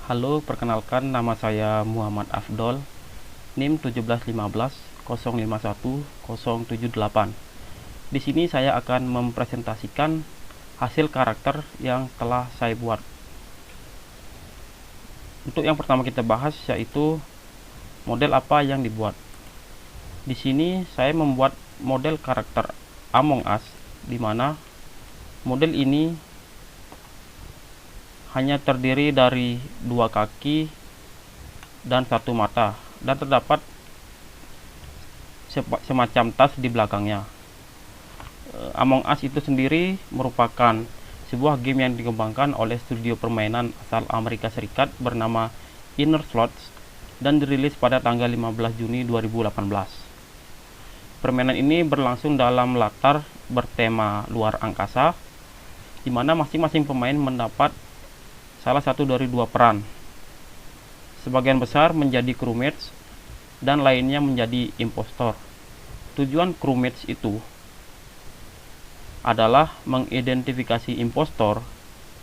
Halo, perkenalkan nama saya Muhammad Afdol, NIM 171505178. Di sini saya akan mempresentasikan hasil karakter yang telah saya buat. Untuk yang pertama kita bahas yaitu model apa yang dibuat. Di sini saya membuat model karakter Among Us, di mana model ini hanya terdiri dari dua kaki dan satu mata, dan terdapat semacam tas di belakangnya. Among Us itu sendiri merupakan sebuah game yang dikembangkan oleh studio permainan asal Amerika Serikat bernama Inner Slots dan dirilis pada tanggal 15 Juni 2018. Permainan ini berlangsung dalam latar bertema luar angkasa, di mana masing-masing pemain mendapat salah satu dari dua peran. Sebagian besar menjadi crewmates dan lainnya menjadi impostor. Tujuan crewmates itu adalah mengidentifikasi impostor,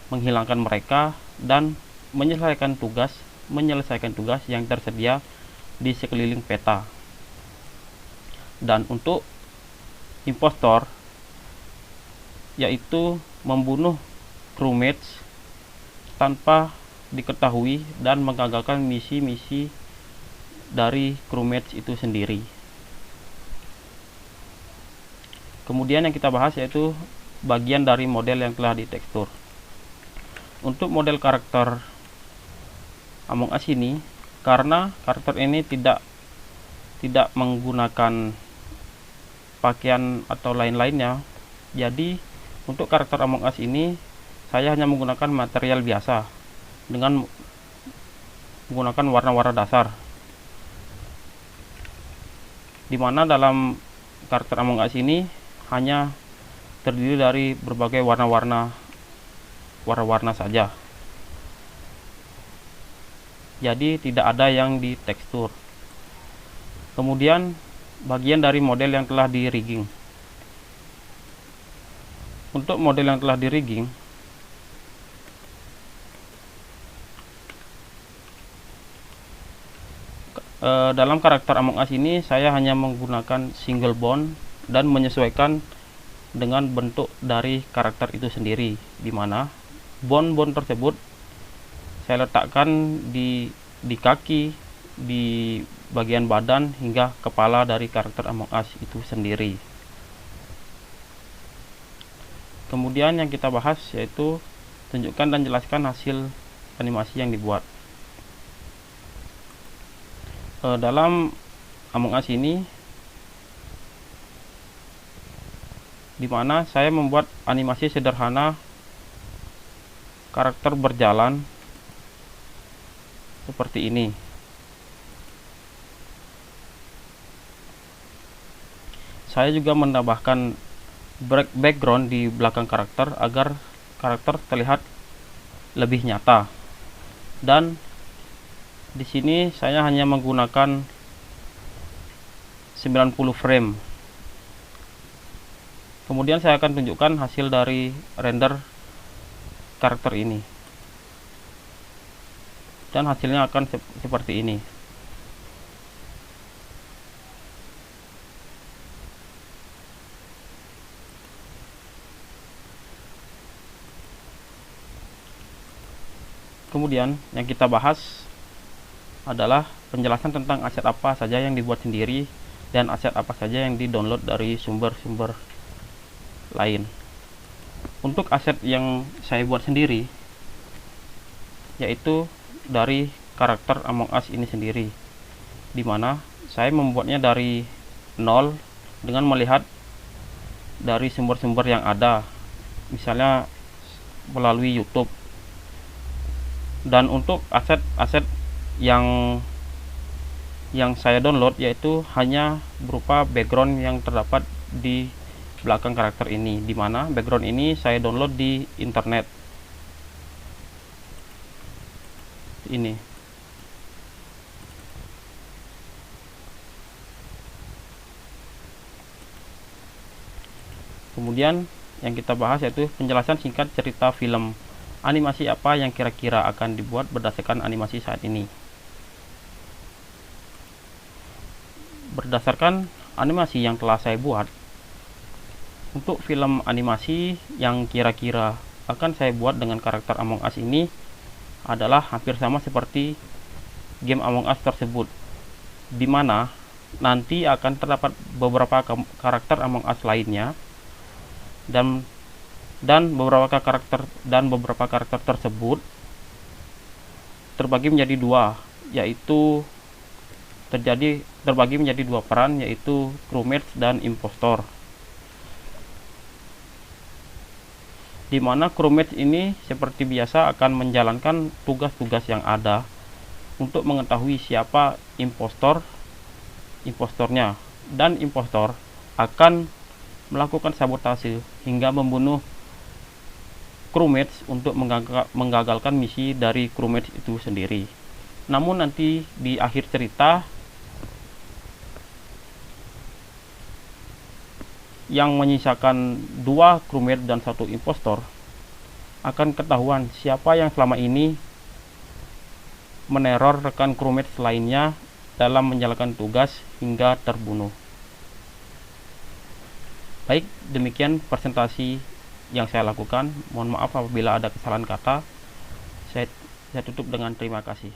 menghilangkan mereka, dan menyelesaikan tugas yang tersedia di sekeliling peta. Dan untuk impostor, yaitu membunuh crewmates tanpa diketahui dan menggagalkan misi-misi dari crewmates itu sendiri. Kemudian yang kita bahas yaitu bagian dari model yang telah ditekstur. Untuk model karakter Among Us ini, karena karakter ini tidak menggunakan pakaian atau lain-lainnya, jadi untuk karakter Among Us ini saya hanya menggunakan material biasa dengan menggunakan warna-warna dasar, dimana dalam karakter Among Us ini hanya terdiri dari berbagai warna-warna saja, jadi tidak ada yang ditekstur. Kemudian bagian dari model yang telah di rigging. Untuk model yang telah di rigging, dalam karakter Among Us ini saya hanya menggunakan single bond dan menyesuaikan dengan bentuk dari karakter itu sendiri, di mana bond tersebut saya letakkan di kaki, di bagian badan hingga kepala dari karakter Among Us itu sendiri. Kemudian yang kita bahas yaitu tunjukkan dan jelaskan hasil animasi yang dibuat. Dalam Among Us ini, dimana saya membuat animasi sederhana karakter berjalan seperti ini. Saya juga menambahkan background di belakang karakter agar karakter terlihat lebih nyata. Dan di sini saya hanya menggunakan 90 frame. Kemudian saya akan tunjukkan hasil dari render karakter ini. Dan hasilnya akan seperti ini. Kemudian yang kita bahas adalah penjelasan tentang aset apa saja yang dibuat sendiri dan aset apa saja yang di-download dari sumber-sumber lain. Untuk aset yang saya buat sendiri yaitu dari karakter Among Us ini sendiri, dimana saya membuatnya dari nol dengan melihat dari sumber-sumber yang ada, misalnya melalui YouTube. Dan untuk aset-aset yang saya download yaitu hanya berupa background yang terdapat di belakang karakter ini, dimana background ini saya download di internet ini. Kemudian yang kita bahas yaitu penjelasan singkat cerita film animasi apa yang kira-kira akan dibuat berdasarkan animasi saat ini. Berdasarkan animasi yang telah saya buat, untuk film animasi yang kira-kira akan saya buat dengan karakter Among Us ini adalah hampir sama seperti game Among Us tersebut, di mana nanti akan terdapat beberapa karakter Among Us lainnya, dan beberapa karakter tersebut terbagi menjadi dua, yaitu terbagi menjadi dua peran, yaitu crewmates dan impostor. Di mana crewmates ini seperti biasa akan menjalankan tugas-tugas yang ada untuk mengetahui siapa impostornya, dan impostor akan melakukan sabotase hingga membunuh crewmates untuk menggagalkan misi dari crewmates itu sendiri. Namun nanti di akhir cerita yang menyisakan 2 crewmate dan 1 impostor, akan ketahuan siapa yang selama ini meneror rekan crewmate lainnya dalam menjalankan tugas hingga terbunuh. Baik, demikian presentasi yang saya lakukan. Mohon maaf apabila ada kesalahan kata. Saya tutup dengan terima kasih.